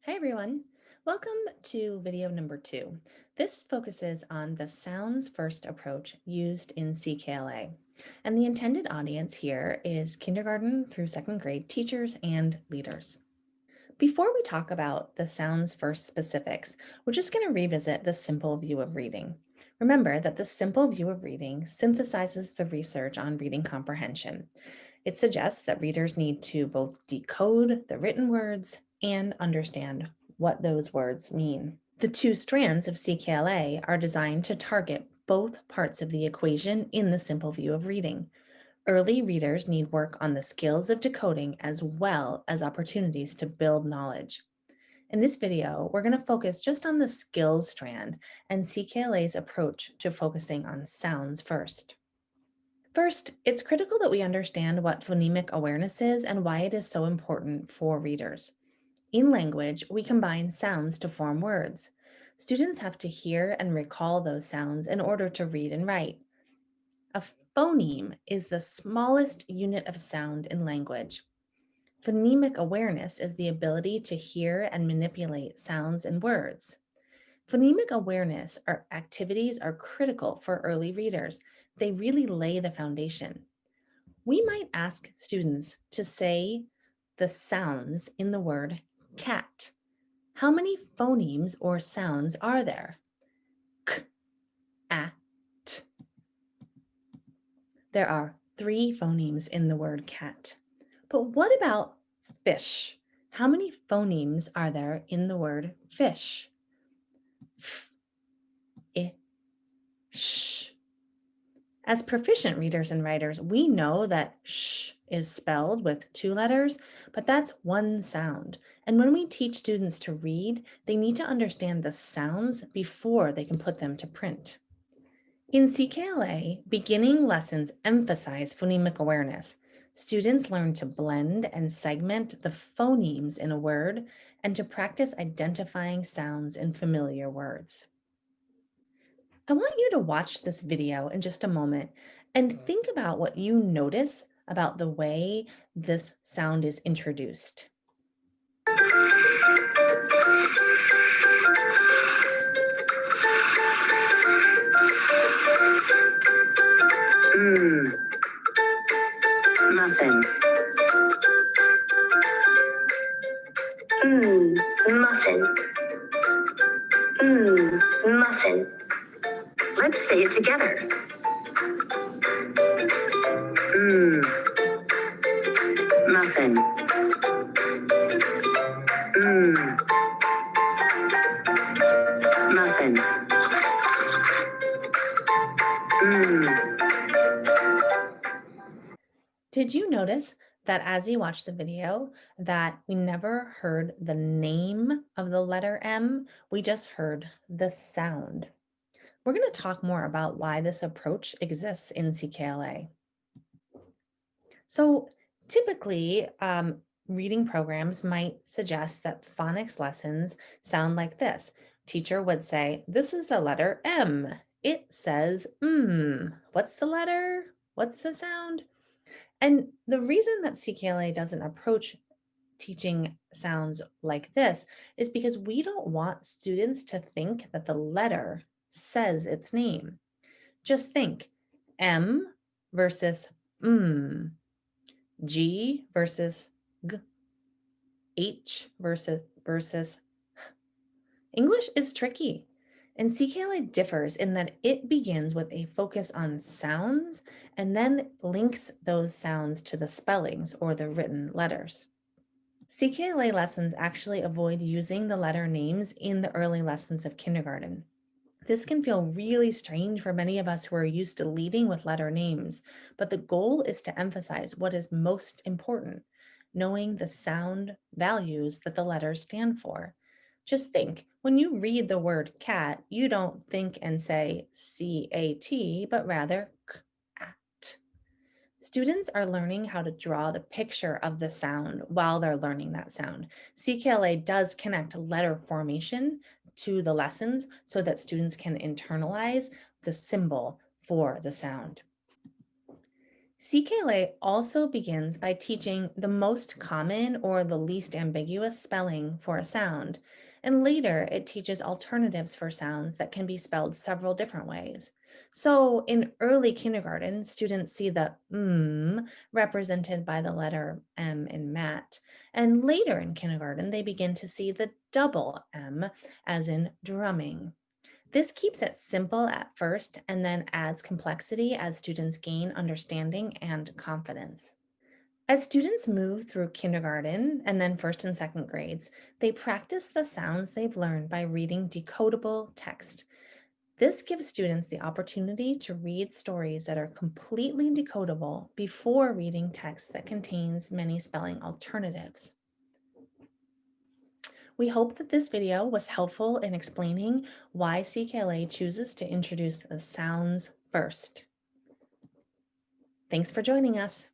Hi everyone, welcome to video number 2. This focuses on the sounds first approach used in CKLA. And the intended audience here is kindergarten through 2nd grade teachers and leaders. Before we talk about the sounds first specifics, we're just going to revisit the simple view of reading. Remember that the simple view of reading synthesizes the research on reading comprehension. It suggests that readers need to both decode the written words and understand what those words mean. The 2 strands of CKLA are designed to target both parts of the equation in the simple view of reading. Early readers need work on the skills of decoding as well as opportunities to build knowledge. In this video, we're going to focus just on the skills strand and CKLA's approach to focusing on sounds first. First, it's critical that we understand what phonemic awareness is and why it is so important for readers. In language, we combine sounds to form words. Students have to hear and recall those sounds in order to read and write. A phoneme is the smallest unit of sound in language. Phonemic awareness is the ability to hear and manipulate sounds and words. Phonemic awareness activities are critical for early readers. They really lay the foundation. We might ask students to say the sounds in the word cat. How many phonemes or sounds are there? K, a, t. There are 3 phonemes in the word cat. But what about fish? How many phonemes are there in the word fish? F, I, sh. As proficient readers and writers, we know that sh is spelled with 2 letters, but that's one sound. And when we teach students to read, they need to understand the sounds before they can put them to print. In CKLA, beginning lessons emphasize phonemic awareness. Students learn to blend and segment the phonemes in a word and to practice identifying sounds in familiar words. I want you to watch this video in just a moment and think about what you notice about the way this sound is introduced. Muffin. Muffin. Muffin. Let's say it together. Muffin. Muffin. Did you notice that as you watch the video that we never heard the name of the letter M, we just heard the sound? We're going to talk more about why this approach exists in CKLA. So typically, reading programs might suggest that phonics lessons sound like this. Teacher would say, this is the letter M. It says, what's the letter? What's the sound? And the reason that CKLA doesn't approach teaching sounds like this is because we don't want students to think that the letter says its name. Just think M versus G versus G, H versus. English is tricky, and CKLA differs in that it begins with a focus on sounds and then links those sounds to the spellings or the written letters. CKLA lessons actually avoid using the letter names in the early lessons of kindergarten. This can feel really strange for many of us who are used to leading with letter names, but the goal is to emphasize what is most important, knowing the sound values that the letters stand for. Just think, when you read the word cat, you don't think and say C-A-T, but rather k-at. Students are learning how to draw the picture of the sound while they're learning that sound. CKLA does connect letter formation to the lessons so that students can internalize the symbol for the sound. CKLA also begins by teaching the most common or the least ambiguous spelling for a sound, and later it teaches alternatives for sounds that can be spelled several different ways. So in early kindergarten, students see the represented by the letter M in mat, and later in kindergarten, they begin to see the double M as in drumming. This keeps it simple at first and then adds complexity as students gain understanding and confidence. As students move through kindergarten and then first and second grades, they practice the sounds they've learned by reading decodable text. This gives students the opportunity to read stories that are completely decodable before reading text that contains many spelling alternatives. We hope that this video was helpful in explaining why CKLA chooses to introduce the sounds first. Thanks for joining us.